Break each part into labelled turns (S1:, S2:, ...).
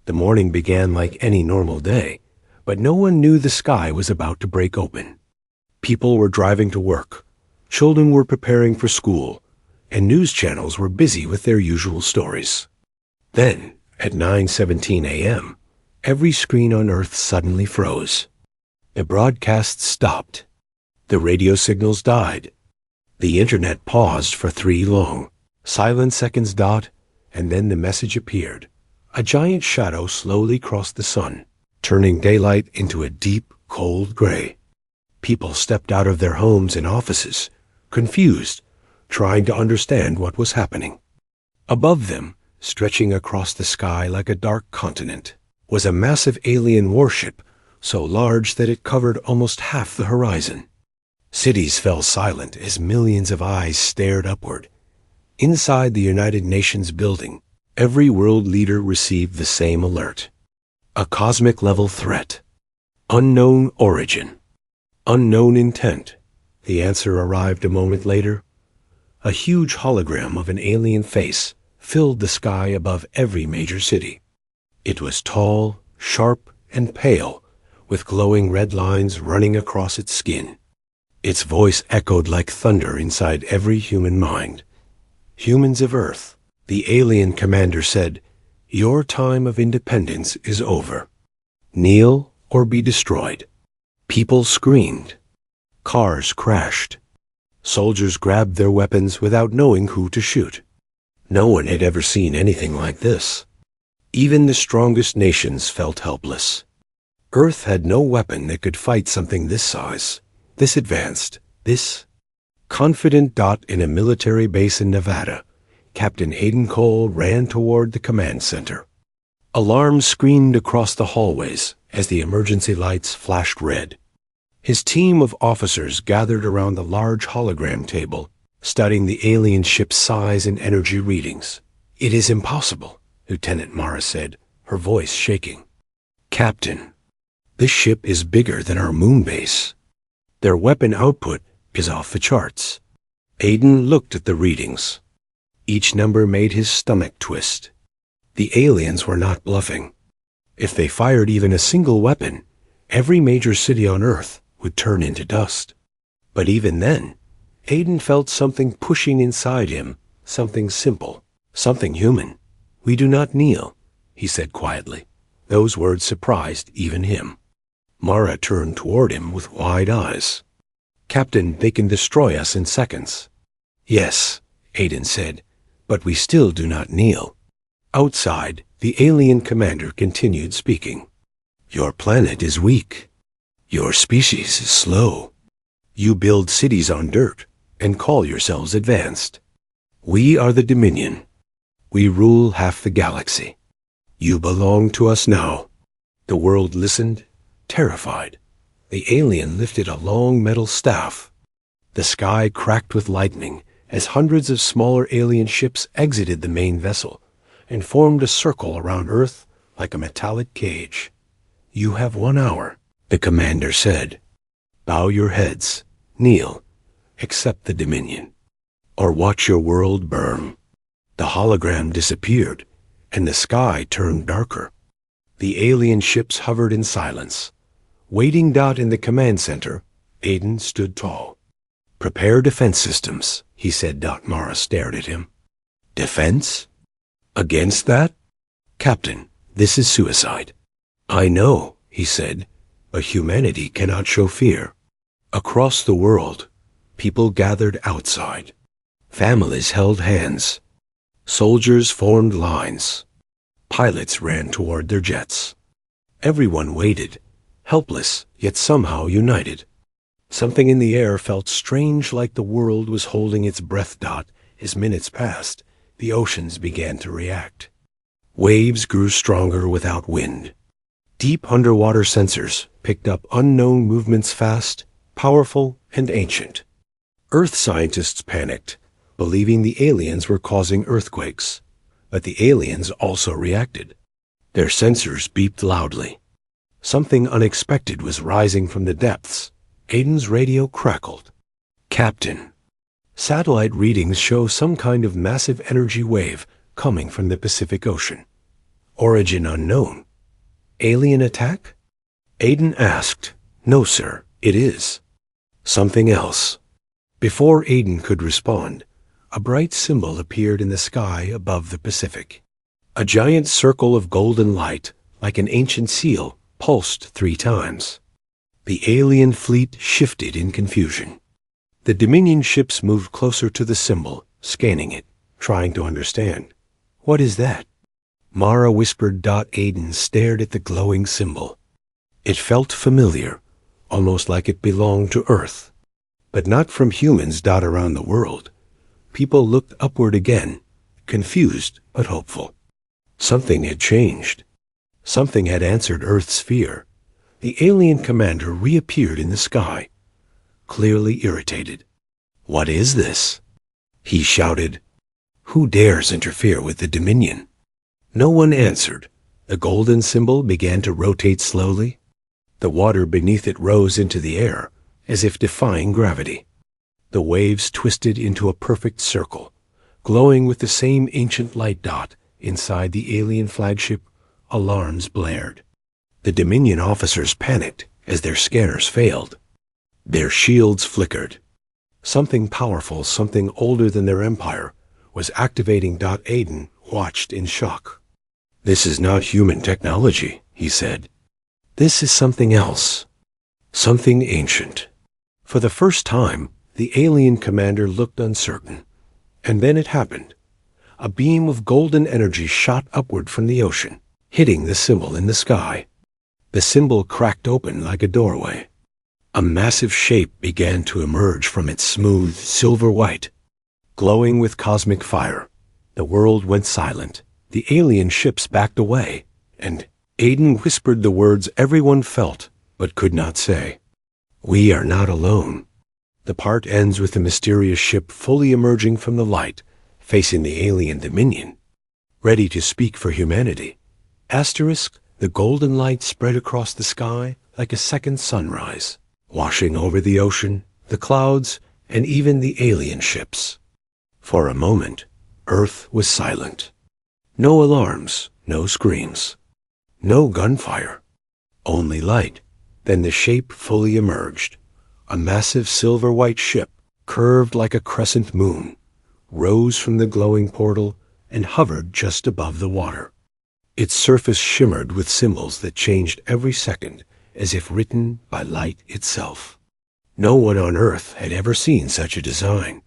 S1: The morning began like any normal day, but no one knew the sky was about to break open. People were driving to work, children were preparing for school, and news channels were busy with their usual stories. Then, at 9:17 a.m., every screen on Earth suddenly froze. The broadcasts stopped. The radio signals died. The internet paused for 3 long, silent seconds. And then the message appeared. A giant shadow slowly crossed the sun, turning daylight into a deep, cold gray. People stepped out of their homes and offices, confused, trying to understand what was happening. Above them, stretching across the sky like a dark continent, was a massive alien warship so large that it covered almost half the horizon. Cities fell silent as millions of eyes stared upward. Inside the United Nations building, every world leader received the same alert. A cosmic-level threat. Unknown origin. Unknown intent. The answer arrived a moment later. A huge hologram of an alien face filled the sky above every major city. It was tall, sharp, and pale, with glowing red lines running across its skin. Its voice echoed like thunder inside every human mind. "Humans of Earth," the alien commander said, "your time of independence is over. Kneel or be destroyed." People screamed. Cars crashed. Soldiers grabbed their weapons without knowing who to shoot. No one had ever seen anything like this. Even the strongest nations felt helpless. Earth had no weapon that could fight something this size, this advanced, this confident. In a military base in Nevada, Captain Aidan Cole ran toward the command center. Alarms screamed across the hallways as the emergency lights flashed red. His team of officers gathered around the large hologram table, studying the alien ship's size and energy readings. "It is impossible," Lieutenant Mara said, her voice shaking. "Captain, this ship is bigger than our moon base. Their weapon output is off the charts." Aidan looked at the readings. Each number made his stomach twist. The aliens were not bluffing. If they fired even a single weapon, every major city on Earth would turn into dust. But even then, Aidan felt something pushing inside him, something simple, something human. "We do not kneel," he said quietly. Those words surprised even him. Mara turned toward him with wide eyes. "Captain, they can destroy us in seconds." "Yes," Aidan said, "but we still do not kneel." Outside, the alien commander continued speaking. "Your planet is weak. Your species is slow. You build cities on dirt and call yourselves advanced. We are the Dominion. We rule half the galaxy. You belong to us now." The world listened, terrified. The alien lifted a long metal staff. The sky cracked with lightning as hundreds of smaller alien ships exited the main vessel and formed a circle around Earth like a metallic cage. "You have 1 hour," the commander said. "Bow your heads, kneel, accept the Dominion, or watch your world burn." The hologram disappeared, and the sky turned darker. The alien ships hovered in silence. Waiting. In the command center, Aidan stood tall. "Prepare defense systems," he said. Mara stared at him. "Defense? Against that?" "Captain, this is suicide." "I know," he said, "but humanity cannot show fear." Across the world, people gathered outside. Families held hands. Soldiers formed lines. Pilots ran toward their jets. Everyone waited, helpless yet somehow united. Something in the air felt strange, like the world was holding its breath. As minutes passed, the oceans began to react. Waves grew stronger without wind. Deep underwater sensors picked up unknown movements, fast, powerful, and ancient. Earth scientists panicked, believing the aliens were causing earthquakes. But the aliens also reacted. Their sensors beeped loudly. Something unexpected was rising from the depths. Aidan's radio crackled. "Captain, satellite readings show some kind of massive energy wave coming from the Pacific Ocean." Origin unknown. Alien attack? Aiden asked. No, sir, it is. Something else. Before Aiden could respond, a bright symbol appeared in the sky above the Pacific. A giant circle of golden light, like an ancient seal, pulsed 3 times. The alien fleet shifted in confusion. The Dominion ships moved closer to the symbol, scanning it, trying to understand. What is that? Mara whispered. Aiden stared at the glowing symbol. It felt familiar, almost like it belonged to Earth. But not from humans. Around the world, people looked upward again, confused but hopeful. Something had changed. Something had answered Earth's fear. The alien commander reappeared in the sky, clearly irritated. What is this? He shouted. Who dares interfere with the Dominion? No one answered. The golden symbol began to rotate slowly. The water beneath it rose into the air, as if defying gravity. The waves twisted into a perfect circle, glowing with the same ancient light. Inside the alien flagship, alarms blared. The Dominion officers panicked as their scanners failed. Their shields flickered. Something powerful, something older than their empire, was activating. Aiden watched in shock. This is not human technology, he said. This is something else. Something ancient. For the first time, the alien commander looked uncertain. And then it happened. A beam of golden energy shot upward from the ocean, hitting the symbol in the sky. The symbol cracked open like a doorway. A massive shape began to emerge from its smooth silver white. Glowing with cosmic fire, the world went silent. The alien ships backed away, and Aiden whispered the words everyone felt but could not say. We are not alone. The part ends with the mysterious ship fully emerging from the light, facing the alien Dominion, ready to speak for humanity. Asterisk, the golden light spread across the sky like a second sunrise, washing over the ocean, the clouds, and even the alien ships. For a moment, Earth was silent. No alarms, no screams, no gunfire, only light. Then the shape fully emerged. A massive silver-white ship, curved like a crescent moon, rose from the glowing portal and hovered just above the water. Its surface shimmered with symbols that changed every second, as if written by light itself. No one on Earth had ever seen such a design.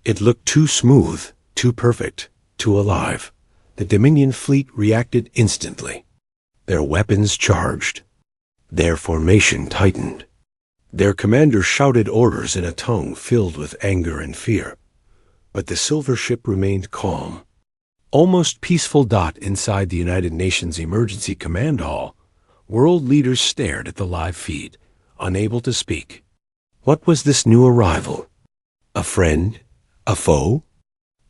S1: It looked too smooth, too perfect, too alive. The Dominion fleet reacted instantly. Their weapons charged. Their formation tightened. Their commander shouted orders in a tongue filled with anger and fear. But the silver ship remained calm, almost peaceful. Inside the United Nations Emergency Command Hall, world leaders stared at the live feed, unable to speak. What was this new arrival? A friend? A foe?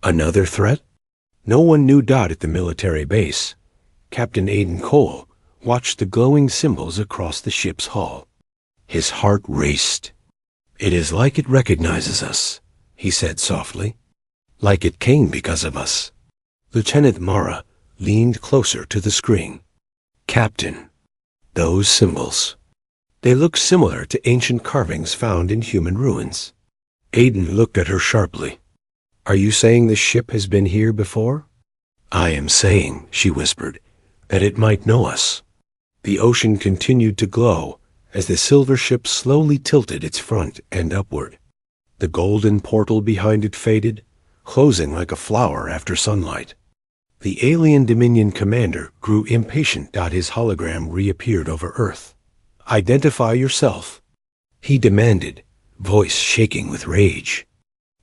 S1: Another threat? No one knew. At the military base, Captain Aiden Cole watched the glowing symbols across the ship's hull. His heart raced. It is like it recognizes us, he said softly. Like it came because of us. Lieutenant Mara leaned closer to the screen. Captain, those symbols. They look similar to ancient carvings found in human ruins. Aiden looked at her sharply. Are you saying the ship has been here before? I am saying, she whispered, that it might know us. The ocean continued to glow as the silver ship slowly tilted its front end upward. The golden portal behind it faded, closing like a flower after sunlight. The alien Dominion commander grew impatient. His hologram reappeared over Earth. Identify yourself, he demanded, voice shaking with rage.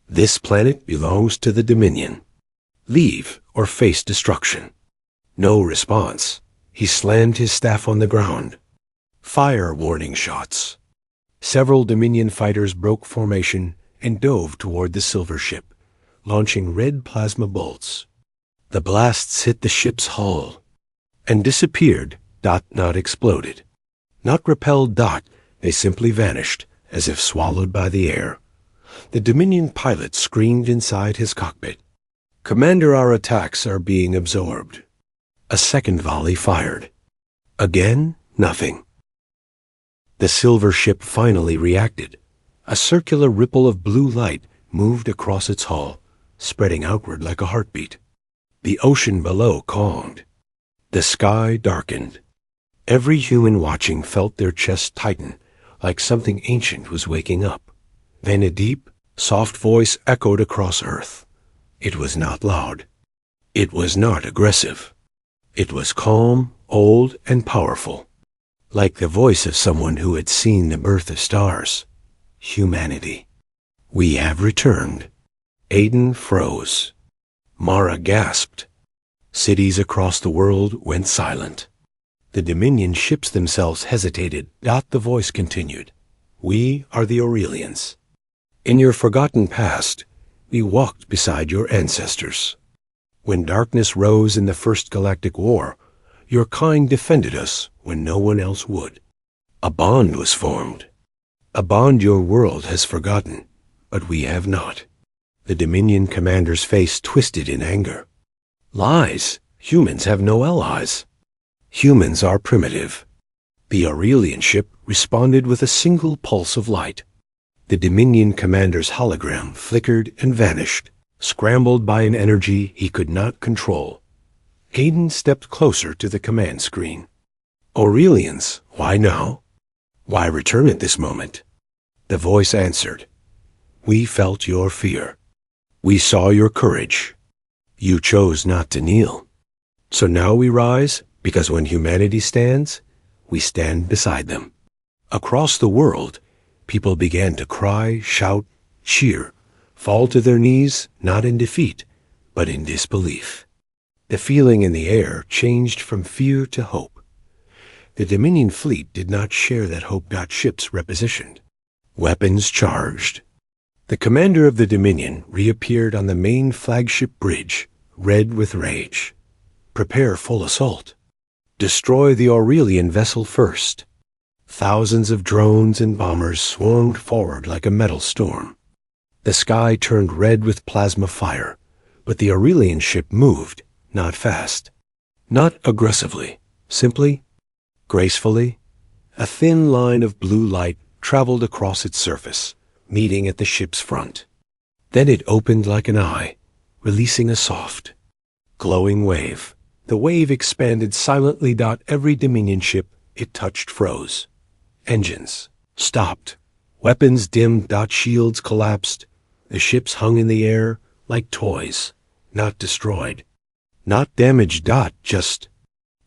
S1: This planet belongs to the Dominion. Leave or face destruction. No response. He slammed his staff on the ground. Fire warning shots. Several Dominion fighters broke formation and dove toward the silver ship, launching red plasma bolts. The blasts hit the ship's hull and disappeared. Not exploded. Not repelled. They simply vanished, as if swallowed by the air. The Dominion pilot screamed inside his cockpit. Commander, our attacks are being absorbed. A second volley fired. Again, nothing. The silver ship finally reacted. A circular ripple of blue light moved across its hull, spreading outward like a heartbeat. The ocean below calmed. The sky darkened. Every human watching felt their chests tighten, like something ancient was waking up. Then a deep, soft voice echoed across Earth. It was not loud. It was not aggressive. It was calm, old, and powerful, like the voice of someone who had seen the birth of stars. Humanity. We have returned. Aiden froze. Mara gasped. Cities across the world went silent. The Dominion ships themselves hesitated. The voice continued. We are the Aurelians. In your forgotten past, we walked beside your ancestors. When darkness rose in the First Galactic War, your kind defended us when no one else would. A bond was formed. A bond your world has forgotten, but we have not. The Dominion commander's face twisted in anger. Lies! Humans have no allies. Humans are primitive. The Aurelian ship responded with a single pulse of light. The Dominion commander's hologram flickered and vanished, scrambled by an energy he could not control. Aiden stepped closer to the command screen. Aurelians, why now? Why return at this moment? The voice answered. We felt your fear. We saw your courage. You chose not to kneel. So now we rise, because when humanity stands, we stand beside them. Across the world, people began to cry, shout, cheer, fall to their knees, not in defeat, but in disbelief. The feeling in the air changed from fear to hope. The Dominion fleet did not share that hope. Ships repositioned. Weapons charged. The commander of the Dominion reappeared on the main flagship bridge, red with rage. Prepare full assault. Destroy the Aurelian vessel first. Thousands of drones and bombers swarmed forward like a metal storm. The sky turned red with plasma fire, but the Aurelian ship moved, not fast, not aggressively, simply, gracefully. A thin line of blue light traveled across its surface, meeting at the ship's front. Then it opened like an eye, releasing a soft, glowing wave. The wave expanded silently. Every Dominion ship it touched froze. Engines stopped. Weapons dimmed. Shields collapsed. The ships hung in the air like toys, not destroyed, not damaged. Just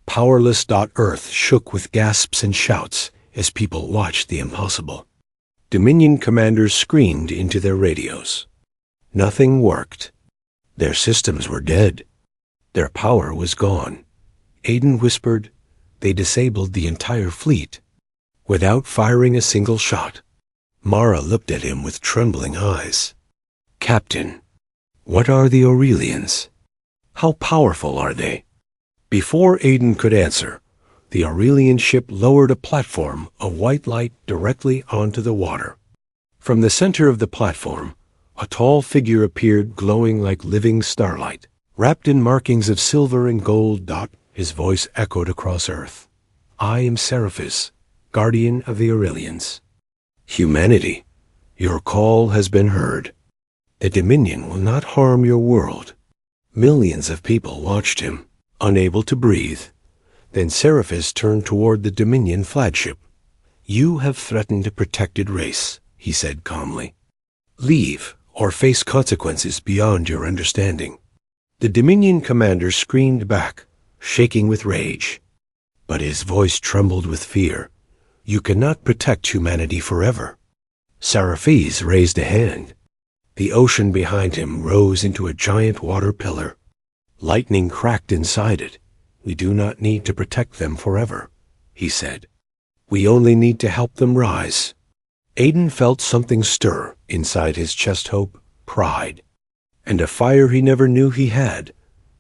S1: powerless. Earth shook with gasps and shouts as people watched the impossible. Dominion commanders screamed into their radios. Nothing worked. Their systems were dead. Their power was gone. Aiden whispered, they disabled the entire fleet, without firing a single shot. Mara looked at him with trembling eyes. Captain, what are the Aurelians? How powerful are they? Before Aiden could answer, the Aurelian ship lowered a platform of white light directly onto the water. From the center of the platform, a tall figure appeared, glowing like living starlight, wrapped in markings of silver and gold. His voice echoed across Earth. I am Seraphis, guardian of the Aurelians. Humanity, your call has been heard. The Dominion will not harm your world. Millions of people watched him, unable to breathe. Then Seraphis turned toward the Dominion flagship. You have threatened a protected race, he said calmly. Leave, or face consequences beyond your understanding. The Dominion commander screamed back, shaking with rage. But his voice trembled with fear. You cannot protect humanity forever. Seraphis raised a hand. The ocean behind him rose into a giant water pillar. Lightning cracked inside it. We do not need to protect them forever, he said. We only need to help them rise. Aiden felt something stir inside his chest. Hope, pride, and a fire he never knew he had.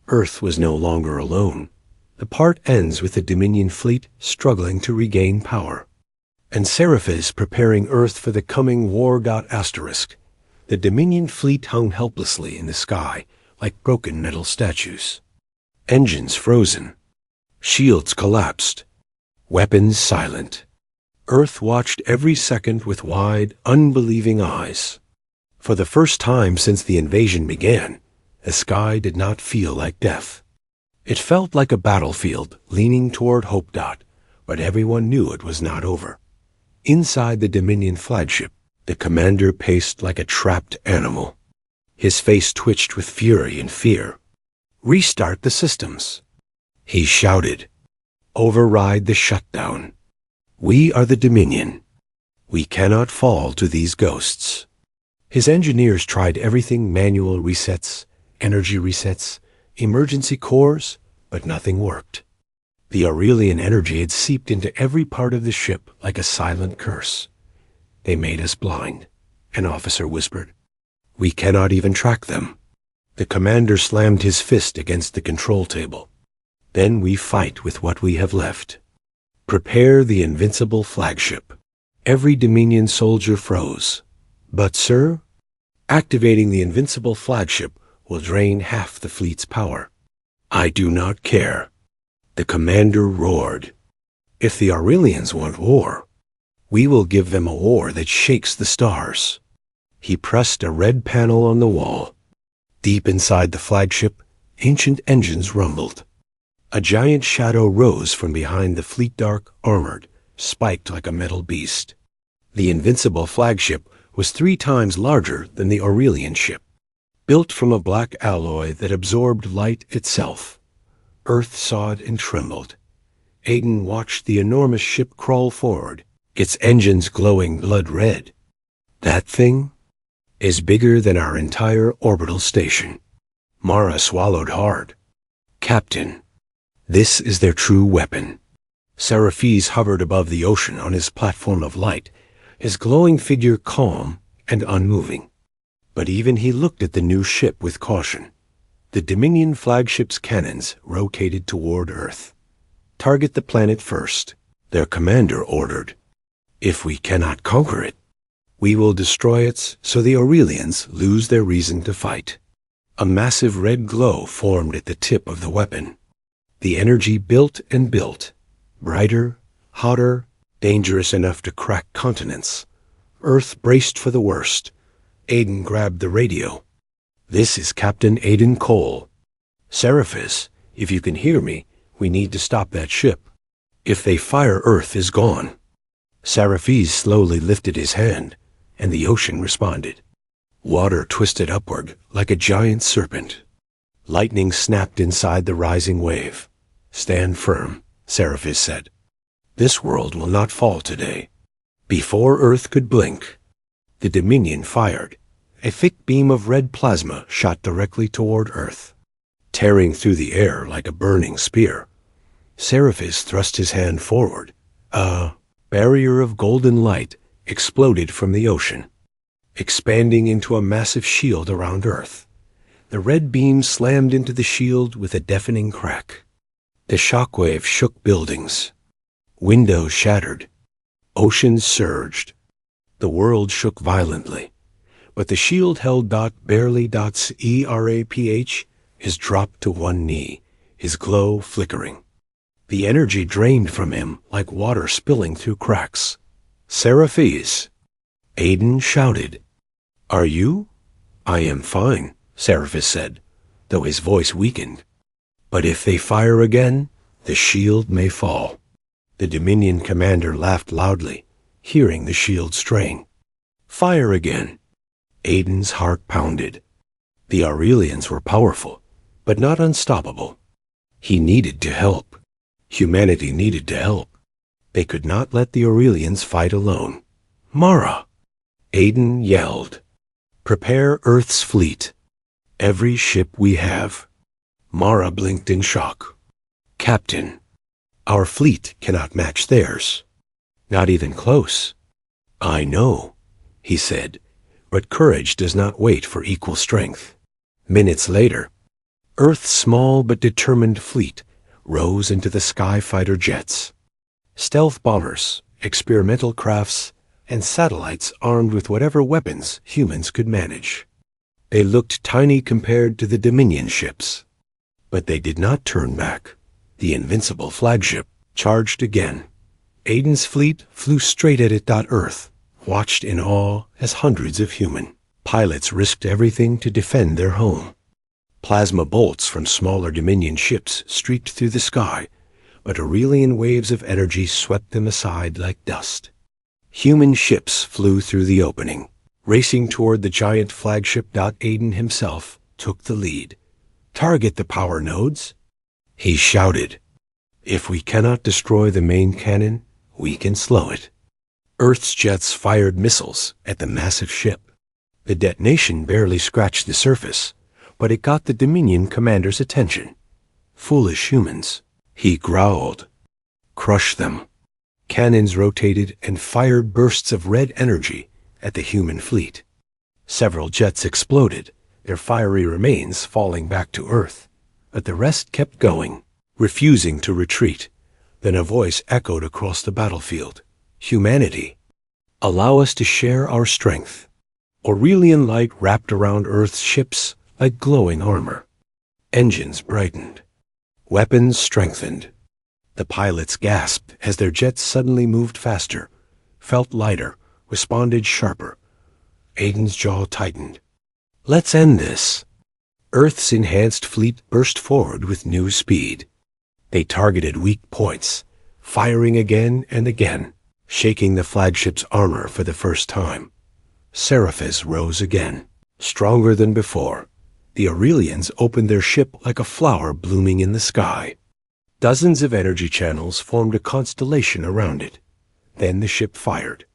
S1: Earth was no longer alone. The part ends with the Dominion fleet struggling to regain power, and Seraphis preparing Earth for the coming war. Asterisk. The Dominion fleet hung helplessly in the sky like broken metal statues. Engines frozen, Shields collapsed. Weapons silent. Earth watched every second with wide, unbelieving eyes. For the first time since the invasion began, the sky did not feel like death. It felt like a battlefield leaning toward Hope Dot, but everyone knew it was not over. Inside the Dominion flagship, the commander paced like a trapped animal. His face twitched with fury and fear. "Restart the systems," he shouted. "Override the shutdown. We are the Dominion. We cannot fall to these ghosts." His engineers tried everything: manual resets, energy resets, emergency cores, but nothing worked. The Aurelian energy had seeped into every part of the ship like a silent curse. "They made us blind," an officer whispered. "We cannot even track them." The commander slammed his fist against the control table. "Then we fight with what we have left. Prepare the invincible flagship." Every Dominion soldier froze. "But, sir, activating the invincible flagship will drain half the fleet's power." "I do not care." The commander roared. "If the Aurelians want war, we will give them a war that shakes the stars." He pressed a red panel on the wall. Deep inside the flagship, ancient engines rumbled. A giant shadow rose from behind the fleet, dark, armored, spiked like a metal beast. The invincible flagship was 3 times larger than the Aurelian ship, built from a black alloy that absorbed light itself. Earth saw it and trembled. Aiden watched the enormous ship crawl forward, its engines glowing blood red. "That thing is bigger than our entire orbital station." Mara swallowed hard. "Captain, this is their true weapon." Seraphes hovered above the ocean on his platform of light, his glowing figure calm and unmoving. But even he looked at the new ship with caution. The Dominion flagship's cannons rotated toward Earth. "Target the planet first," their commander ordered. "If we cannot conquer it, we will destroy it so the Aurelians lose their reason to fight." A massive red glow formed at the tip of the weapon. The energy built and built, brighter, hotter, dangerous enough to crack continents. Earth braced for the worst. Aiden grabbed the radio. "This is Captain Aiden Cole. Seraphes, if you can hear me, we need to stop that ship. If they fire, Earth is gone." Seraphes slowly lifted his hand, and the ocean responded. Water twisted upward like a giant serpent. Lightning snapped inside the rising wave. "Stand firm," Seraphes said. "This world will not fall today." Before Earth could blink, the Dominion fired. A thick beam of red plasma shot directly toward Earth, tearing through the air like a burning spear. Seraphes thrust his hand forward. A barrier of golden light exploded from the ocean, expanding into a massive shield around Earth. The red beam slammed into the shield with a deafening crack. The shockwave shook buildings. Windows shattered. Oceans surged. The world shook violently. But the shield held barely. ERAPH is dropped to one knee, his glow flickering. The energy drained from him like water spilling through cracks. "Seraphes!" Aiden shouted. "Are you?" "I am fine," Seraphes said, though his voice weakened. "But if they fire again, the shield may fall." The Dominion commander laughed loudly, hearing the shield strain. "Fire again." Aiden's heart pounded. The Aurelians were powerful, but not unstoppable. He needed to help. Humanity needed to help. They could not let the Aurelians fight alone. "Mara!" Aiden yelled. "Prepare Earth's fleet. Every ship we have." Mara blinked in shock. "Captain, our fleet cannot match theirs. Not even close." "I know," he said, "but courage does not wait for equal strength." Minutes later, Earth's small but determined fleet rose into the sky fighter jets. Stealth bombers, experimental crafts, and satellites armed with whatever weapons humans could manage. They looked tiny compared to the Dominion ships. But they did not turn back. The invincible flagship charged again. Aiden's fleet flew straight at it. Earth watched in awe as hundreds of human pilots risked everything to defend their home. Plasma bolts from smaller Dominion ships streaked through the sky, but Aurelian waves of energy swept them aside like dust. Human ships flew through the opening, racing toward the giant flagship. Aiden himself took the lead. "Target the power nodes," he shouted. "If we cannot destroy the main cannon, we can slow it." Earth's jets fired missiles at the massive ship. The detonation barely scratched the surface, but it got the Dominion commander's attention. "Foolish humans," he growled. "Crush them." Cannons rotated and fired bursts of red energy at the human fleet. Several jets exploded, their fiery remains falling back to Earth, but the rest kept going, refusing to retreat. Then a voice echoed across the battlefield. "Humanity, allow us to share our strength." Aurelian light wrapped around Earth's ships like glowing armor. Engines brightened. Weapons strengthened. The pilots gasped as their jets suddenly moved faster, felt lighter, responded sharper. Aiden's jaw tightened. "Let's end this." Earth's enhanced fleet burst forward with new speed. They targeted weak points, firing again and again, shaking the flagship's armor for the first time. Seraphis rose again, stronger than before. The Aurelians opened their ship like a flower blooming in the sky. Dozens of energy channels formed a constellation around it. Then the ship fired.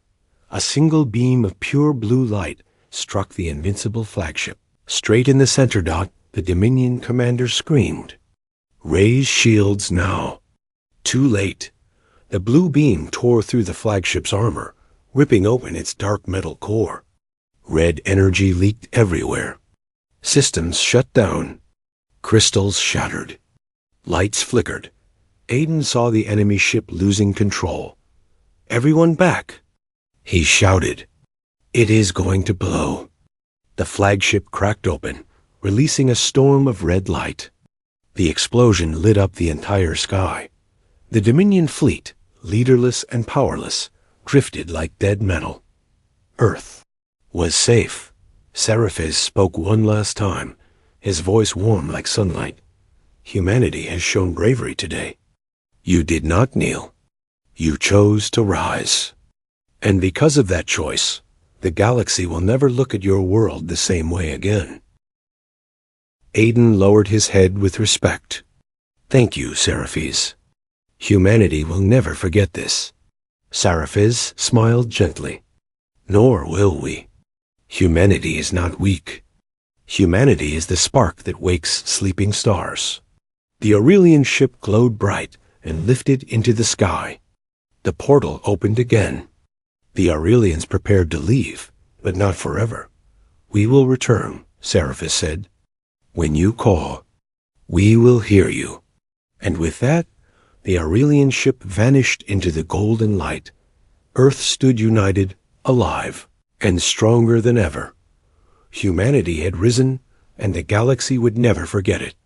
S1: A single beam of pure blue light struck the invincible flagship. Straight in the center. The Dominion commander screamed. "Raise shields now." Too late. The blue beam tore through the flagship's armor, ripping open its dark metal core. Red energy leaked everywhere. Systems shut down. Crystals shattered. Lights flickered. Aiden saw the enemy ship losing control. "Everyone back," he shouted. "It is going to blow." The flagship cracked open, releasing a storm of red light. The explosion lit up the entire sky. The Dominion fleet, leaderless and powerless, drifted like dead metal. Earth was safe. Seraphis spoke one last time, his voice warm like sunlight. "Humanity has shown bravery today. You did not kneel. You chose to rise. And because of that choice, the galaxy will never look at your world the same way again." Aiden lowered his head with respect. "Thank you, Seraphis. Humanity will never forget this." Seraphis smiled gently. "Nor will we. Humanity is not weak. Humanity is the spark that wakes sleeping stars." The Aurelian ship glowed bright and lifted into the sky. The portal opened again. The Aurelians prepared to leave, but not forever. "We will return," Seraphis said. "When you call, we will hear you." And with that, the Aurelian ship vanished into the golden light. Earth stood united, alive, and stronger than ever. Humanity had risen, and the galaxy would never forget it.